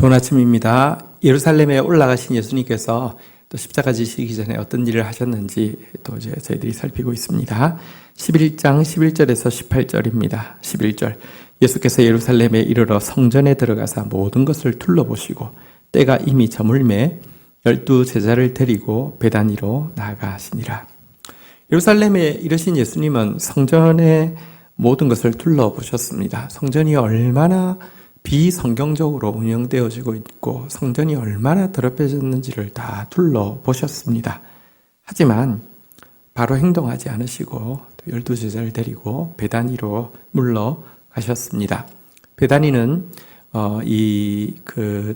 좋은 아침입니다. 예루살렘에 올라가신 예수님께서 또 십자가 지시기 전에 어떤 일을 하셨는지 또 이제 저희들이 살피고 있습니다. 11장 11절에서 18절입니다. 11절. 예수께서 예루살렘에 이르러 성전에 들어가사 모든 것을 둘러보시고 때가 이미 저물매 12 제자를 데리고 베다니로 나아가시니라. 예루살렘에 이르신 예수님은 성전의 모든 것을 둘러보셨습니다. 성전이 얼마나 비성경적으로 운영되어지고 있고 성전이 얼마나 더럽혀졌는지를 다 둘러보셨습니다. 하지만 바로 행동하지 않으시고 12 제자를 데리고 베다니로 물러가셨습니다. 베다니는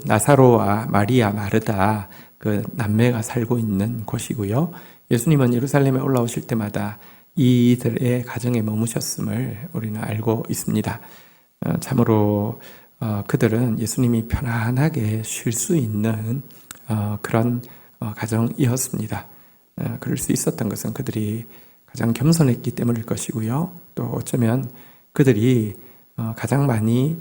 나사로와 마리아, 마르다 그 남매가 살고 있는 곳이고요. 예수님은 예루살렘에 올라오실 때마다 이들의 가정에 머무셨음을 우리는 알고 있습니다. 참으로 그들은 예수님이 편안하게 쉴 수 있는 그런 가정이었습니다. 그럴 수 있었던 것은 그들이 가장 겸손했기 때문일 것이고요. 또 어쩌면 그들이 가장 많이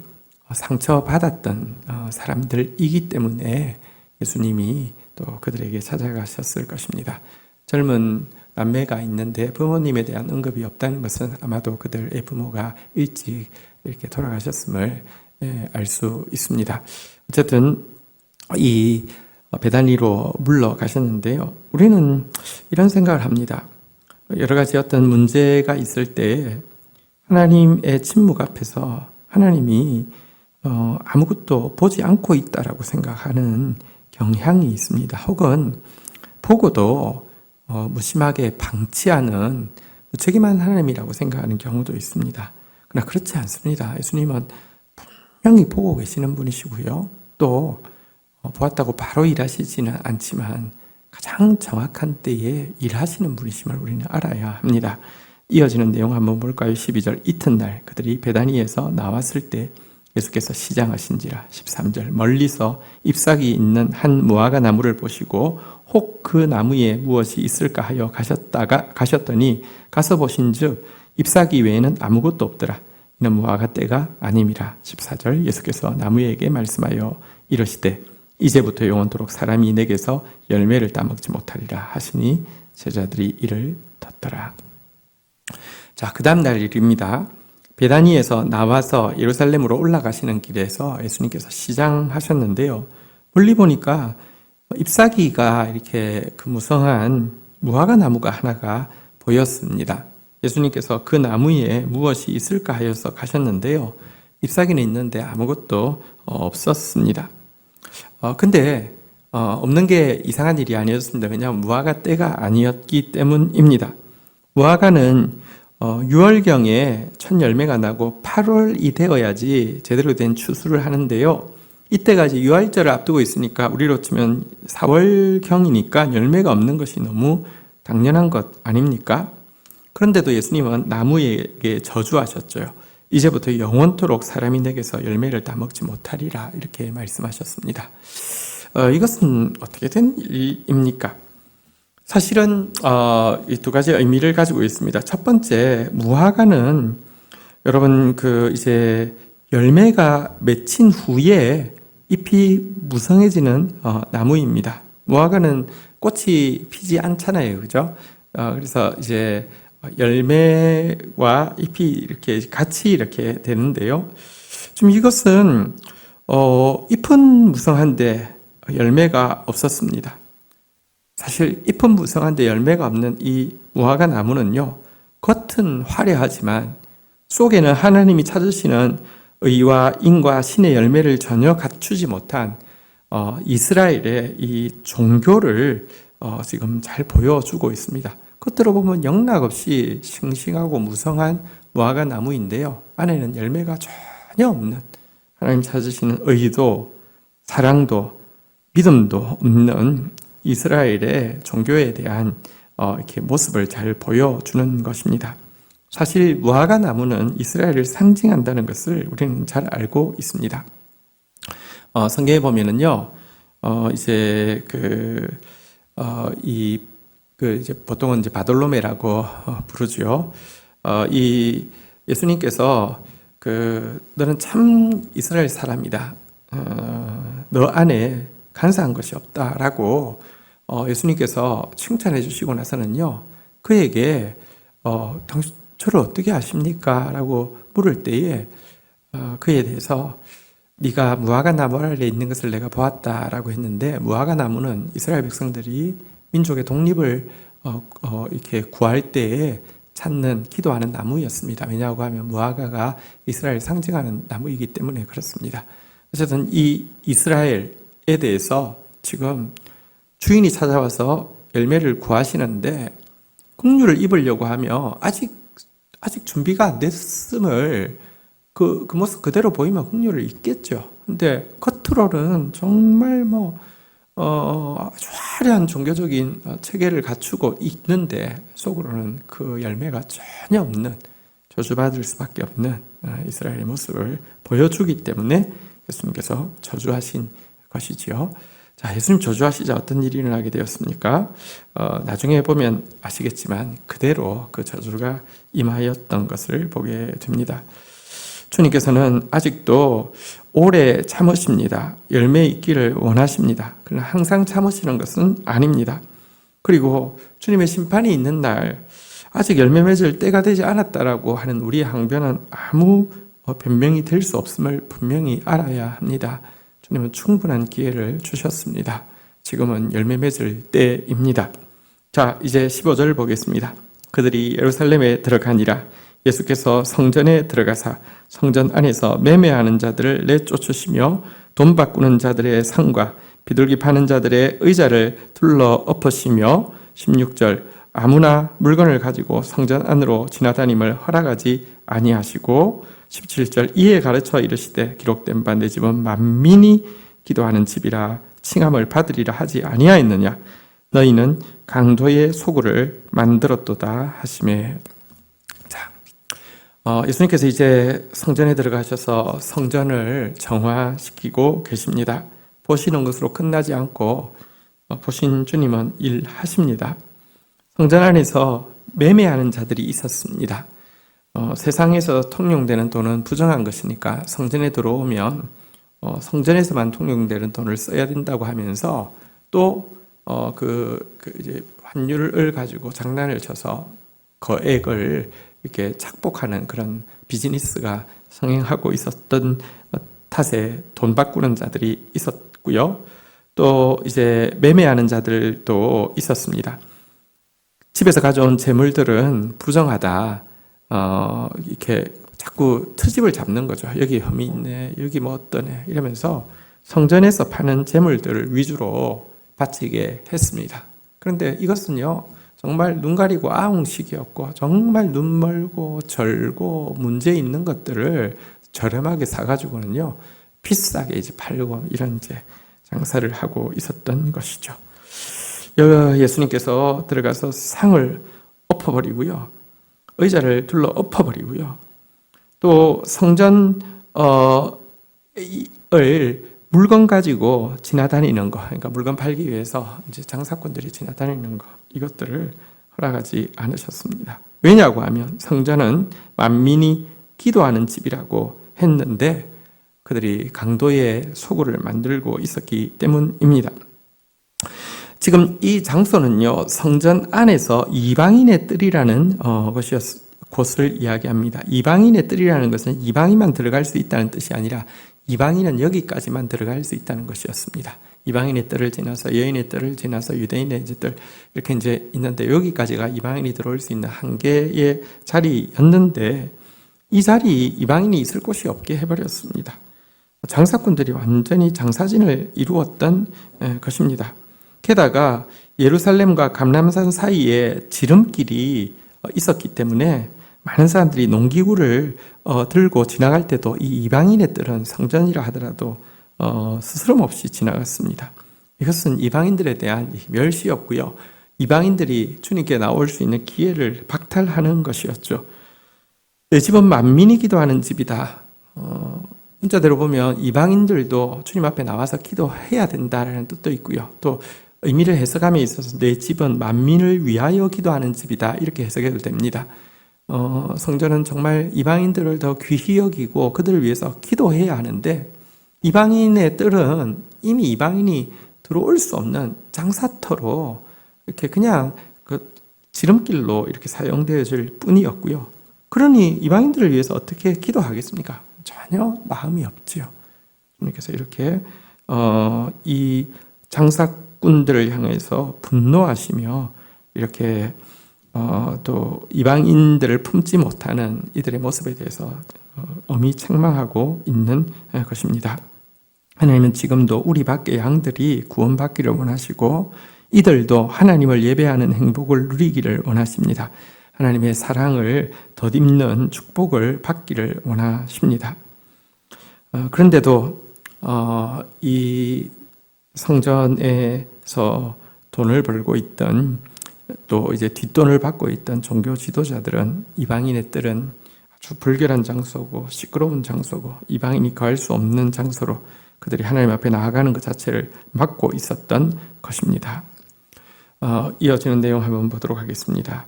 상처받았던 사람들이기 때문에 예수님이 또 그들에게 찾아가셨을 것입니다. 젊은 남매가 있는데 부모님에 대한 언급이 없다는 것은 아마도 그들의 부모가 일찍 이렇게 돌아가셨음을 알 수 있습니다. 어쨌든 이 베다니로 물러가셨는데요. 우리는 이런 생각을 합니다. 여러 가지 어떤 문제가 있을 때 하나님의 침묵 앞에서 하나님이 아무것도 보지 않고 있다라고 생각하는 경향이 있습니다. 혹은 보고도 무심하게 방치하는 무책임한 하나님이라고 생각하는 경우도 있습니다. 그러나 그렇지 않습니다. 예수님은 분명히 보고 계시는 분이시고요. 또 보았다고 바로 일하시지는 않지만 가장 정확한 때에 일하시는 분이심을 우리는 알아야 합니다. 이어지는 내용 한번 볼까요? 12절. 이튿날 그들이 베다니에서 나왔을 때 예수께서 시장하신지라. 13절. 멀리서 잎사귀 있는 한 무화과 나무를 보시고 혹 그 나무에 무엇이 있을까 하여 가셨더니 가서 보신즉 잎사귀 외에는 아무것도 없더라. 이는 무화과 때가 아님이라. 14절. 예수께서 나무에게 말씀하여 이르시되 이제부터 영원토록 사람이 내게서 열매를 따먹지 못하리라 하시니 제자들이 이를 듣더라. 자, 그 다음 날 일입니다. 베다니에서 나와서 예루살렘으로 올라가시는 길에서 예수님께서 시장하셨는데요. 멀리 보니까 잎사귀가 이렇게 그 무성한 무화과 나무가 하나가 보였습니다. 예수님께서 그 나무에 무엇이 있을까 하여서 가셨는데요. 잎사귀는 있는데 아무것도 없었습니다. 근데 없는 게 이상한 일이 아니었습니다. 왜냐하면 무화과 때가 아니었기 때문입니다. 무화과는 6월경에 첫 열매가 나고 8월이 되어야지 제대로 된 추수를 하는데요. 이때까지 유월절을 앞두고 있으니까 우리로 치면 4월경이니까 열매가 없는 것이 너무 당연한 것 아닙니까? 그런데도 예수님은 나무에게 저주하셨죠. 이제부터 영원토록 사람이 내게서 열매를 다 먹지 못하리라 이렇게 말씀하셨습니다. 이것은 어떻게 된 일입니까? 사실은 이 두 가지 의미를 가지고 있습니다. 첫 번째, 무화과는 여러분 이제 열매가 맺힌 후에 잎이 무성해지는 나무입니다. 무화과는 꽃이 피지 않잖아요, 그죠? 그래서 이제 열매와 잎이 이렇게 같이 이렇게 되는데요. 좀 이것은 잎은 무성한데 열매가 없었습니다. 사실 잎은 무성한데 열매가 없는 이 무화과 나무는요, 겉은 화려하지만 속에는 하나님이 찾으시는 의와 인과 신의 열매를 전혀 갖추지 못한 이스라엘의 이 종교를 지금 잘 보여주고 있습니다. 겉으로 보면 영락없이 싱싱하고 무성한 무화과 나무인데요. 안에는 열매가 전혀 없는 하나님 찾으시는 의도, 사랑도, 믿음도 없는 이스라엘의 종교에 대한 이렇게 모습을 잘 보여주는 것입니다. 사실 무화과 나무는 이스라엘을 상징한다는 것을 우리는 잘 알고 있습니다. 성경에 보면은요, 이제 이제 보통은 이제 바돌로메라고 부르죠. 이 예수님께서 너는 참 이스라엘 사람이다. 너 안에 간사한 것이 없다라고 예수님께서 칭찬해 주시고 나서는요, 그에게 당신 저를 어떻게 아십니까? 라고 물을 때에 그에 대해서 네가 무화과 나무 아래 있는 것을 내가 보았다라고 했는데, 무화과 나무는 이스라엘 백성들이 민족의 독립을 이렇게 구할 때에 찾는 기도하는 나무였습니다. 왜냐하고 하면 무화과가 이스라엘 상징하는 나무이기 때문에 그렇습니다. 어쨌든 이 이스라엘에 대해서 지금 주인이 찾아와서 열매를 구하시는데, 긍휼을 입으려고 하며 아직 준비가 안 됐음을 그 모습 그대로 보이면 긍휼을 입겠죠. 근데 겉으로는 정말 아주 화려한 종교적인 체계를 갖추고 있는데, 속으로는 그 열매가 전혀 없는, 저주받을 수밖에 없는 이스라엘의 모습을 보여주기 때문에 예수님께서 저주하신 것이지요. 자, 예수님 저주하시자 어떤 일이 일어나게 되었습니까? 나중에 보면 아시겠지만 그대로 그 저주가 임하였던 것을 보게 됩니다. 주님께서는 아직도 오래 참으십니다. 열매 있기를 원하십니다. 그러나 항상 참으시는 것은 아닙니다. 그리고 주님의 심판이 있는 날, 아직 열매 맺을 때가 되지 않았다라고 하는 우리의 항변은 아무 변명이 될 수 없음을 분명히 알아야 합니다. 주님은 충분한 기회를 주셨습니다. 지금은 열매 맺을 때입니다. 자, 이제 15절을 보겠습니다. 그들이 예루살렘에 들어가니라. 예수께서 성전에 들어가사 성전 안에서 매매하는 자들을 내쫓으시며 돈 바꾸는 자들의 상과 비둘기 파는 자들의 의자를 둘러 엎으시며, 16절, 아무나 물건을 가지고 성전 안으로 지나다님을 허락하지 아니하시고, 17절, 이에 가르쳐 이르시되 기록된 바 내 집은 만민이 기도하는 집이라 칭함을 받으리라 하지 아니하였느냐. 너희는 강도의 소굴을 만들었도다 하시매. 자, 예수님께서 이제 성전에 들어가셔서 성전을 정화시키고 계십니다. 보시는 것으로 끝나지 않고 보신 주님은 일하십니다. 성전 안에서 매매하는 자들이 있었습니다. 세상에서 통용되는 돈은 부정한 것이니까 성전에 들어오면 성전에서만 통용되는 돈을 써야 된다고 하면서 또 이제 환율을 가지고 장난을 쳐서 거액을 이렇게 착복하는 그런 비즈니스가 성행하고 있었던 탓에 돈 바꾸는 자들이 있었고요. 또 이제 매매하는 자들도 있었습니다. 집에서 가져온 재물들은 부정하다. 이렇게 자꾸 트집을 잡는 거죠. 여기 흠이 있네, 여기 뭐 어떠네, 이러면서 성전에서 파는 재물들을 위주로 바치게 했습니다. 그런데 이것은요, 정말 눈 가리고 아웅식이었고, 정말 눈 멀고 절고 문제 있는 것들을 저렴하게 사가지고는요, 비싸게 이제 팔고 이런 이제 장사를 하고 있었던 것이죠. 예수님께서 들어가서 상을 엎어버리고요, 의자를 둘러 엎어버리고요, 또 성전을 물건 가지고 지나다니는 거, 그러니까 물건 팔기 위해서 이제 장사꾼들이 지나다니는 거, 이것들을 허락하지 않으셨습니다. 왜냐고 하면 성전은 만민이 기도하는 집이라고 했는데 그들이 강도의 소굴을 만들고 있었기 때문입니다. 지금 이 장소는요, 성전 안에서 이방인의 뜰이라는 곳을 이야기합니다. 이방인의 뜰이라는 것은 이방인만 들어갈 수 있다는 뜻이 아니라 이방인은 여기까지만 들어갈 수 있다는 것이었습니다. 이방인의 뜰을 지나서 여인의 뜰을 지나서 유대인의 뜰, 이렇게 이제 있는데, 여기까지가 이방인이 들어올 수 있는 한계의 자리였는데, 이 자리 이방인이 있을 곳이 없게 해버렸습니다. 장사꾼들이 완전히 장사진을 이루었던 것입니다. 게다가 예루살렘과 감람산 사이에 지름길이 있었기 때문에 많은 사람들이 농기구를 들고 지나갈 때도 이 이방인의 뜰은 성전이라 하더라도 스스럼 없이 지나갔습니다. 이것은 이방인들에 대한 멸시였고요, 이방인들이 주님께 나올 수 있는 기회를 박탈하는 것이었죠. 내 집은 만민이 기도하는 집이다. 문자대로 보면 이방인들도 주님 앞에 나와서 기도해야 된다라는 뜻도 있고요, 또 의미를 해석함에 있어서 내 집은 만민을 위하여 기도하는 집이다, 이렇게 해석해도 됩니다. 성전은 정말 이방인들을 더 귀히 여기고 그들을 위해서 기도해야 하는데, 이방인의 뜰은 이미 이방인이 들어올 수 없는 장사터로 이렇게 그냥 그 지름길로 이렇게 사용되어질 뿐이었고요. 그러니 이방인들을 위해서 어떻게 기도하겠습니까? 전혀 마음이 없지요. 주님께서 이렇게 이 장사꾼들을 향해서 분노하시며 이렇게 또 이방인들을 품지 못하는 이들의 모습에 대해서 엄히 책망하고 있는 것입니다. 하나님은 지금도 우리 밖의 양들이 구원받기를 원하시고 이들도 하나님을 예배하는 행복을 누리기를 원하십니다. 하나님의 사랑을 덧입는 축복을 받기를 원하십니다. 그런데도 이 성전에서 돈을 벌고 있던 또 이제 뒷돈을 받고 있던 종교 지도자들은 이방인의 뜰은 아주 불결한 장소고 시끄러운 장소고 이방인이 거할 수 없는 장소로 그들이 하나님 앞에 나아가는 것 자체를 막고 있었던 것입니다. 이어지는 내용 한번 보도록 하겠습니다.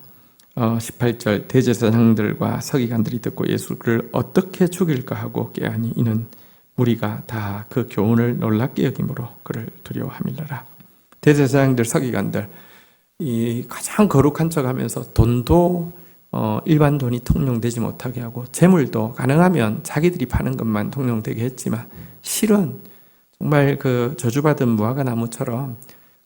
18절 대제사장들과 서기관들이 듣고 예수를 어떻게 죽일까 하고 깨하니 이는 무리가 다 그 교훈을 놀랍게 여김으로 그를 두려워함이라. 대제사장들 서기관들 이 가장 거룩한 척하면서 돈도 일반 돈이 통용되지 못하게 하고 재물도 가능하면 자기들이 파는 것만 통용되게 했지만 실은 정말 그 저주받은 무화과 나무처럼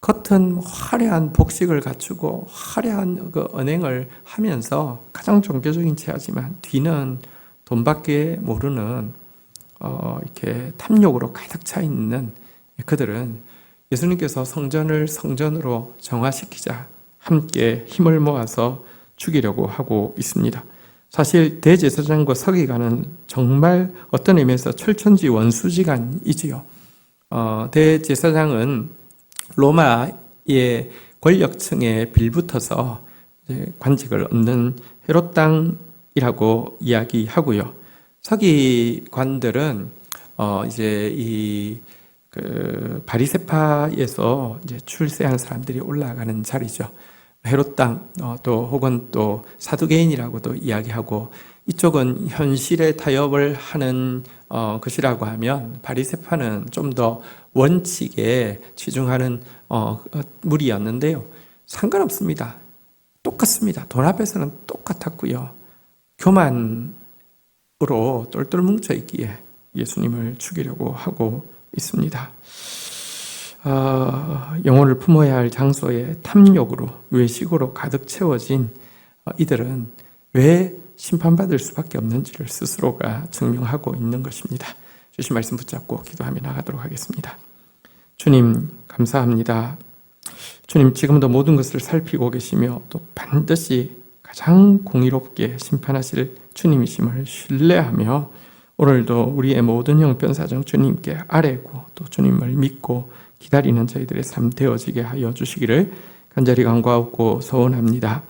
겉은 화려한 복식을 갖추고 화려한 그 언행을 하면서 가장 종교적인 체하지만 뒤는 돈밖에 모르는 이렇게 탐욕으로 가득 차 있는 그들은 예수님께서 성전을 성전으로 정화시키자 함께 힘을 모아서 죽이려고 하고 있습니다. 사실 대제사장과 서기관은 정말 어떤 의미에서 철천지 원수지간이지요. 대제사장은 로마의 권력층에 빌붙어서 관직을 얻는 헤롯 땅이라고 이야기하고요. 서기관들은 이제 이 바리새파에서 이제 출세한 사람들이 올라가는 자리죠. 헤롯 땅, 또 혹은 또 사두개인이라고도 이야기하고 이쪽은 현실에 타협을 하는 것이라고 하면 바리새파는 좀 더 원칙에 치중하는 무리였는데요. 상관없습니다. 똑같습니다. 돈 앞에서는 똑같았고요. 교만으로 똘똘 뭉쳐 있기에 예수님을 죽이려고 하고 있습니다. 영혼을 품어야 할 장소에 탐욕으로 외식으로 가득 채워진 이들은 왜 심판받을 수밖에 없는지를 스스로가 증명하고 있는 것입니다. 주신 말씀 붙잡고 기도하며 나가도록 하겠습니다. 주님 감사합니다. 주님 지금도 모든 것을 살피고 계시며 또 반드시 가장 공의롭게 심판하실 주님이심을 신뢰하며 오늘도 우리의 모든 형편사정 주님께 아뢰고 또 주님을 믿고 기다리는 저희들의 삶 되어지게 하여 주시기를 간절히 간구하고 소원합니다.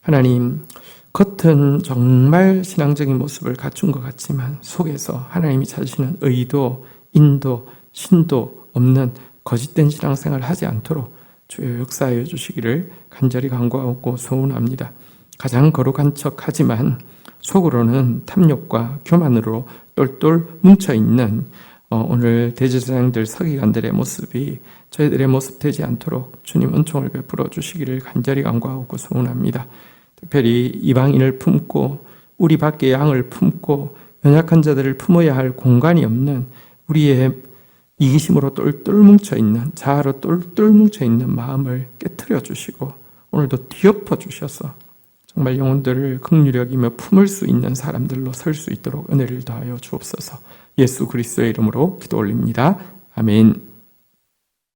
하나님, 겉은 정말 신앙적인 모습을 갖춘 것 같지만 속에서 하나님이 찾으시는 의도, 인도, 신도 없는 거짓된 신앙생활을 하지 않도록 주여 역사하여 주시기를 간절히 간구하고 소원합니다. 가장 거룩한 척하지만 속으로는 탐욕과 교만으로 똘똘 뭉쳐있는 오늘 대제사장들 서기관들의 모습이 저희들의 모습 되지 않도록 주님 은총을 베풀어 주시기를 간절히 간구하고 소원합니다. 특별히 이방인을 품고 우리 밖의 양을 품고 연약한 자들을 품어야 할 공간이 없는 우리의 이기심으로 똘똘 뭉쳐있는 자아로 똘똘 뭉쳐있는 마음을 깨트려 주시고 오늘도 뒤엎어 주셔서 정말 영혼들을 긍휼히 여기며 품을 수 있는 사람들로 설 수 있도록 은혜를 더하여 주옵소서. 예수 그리스도의 이름으로 기도 올립니다. 아멘.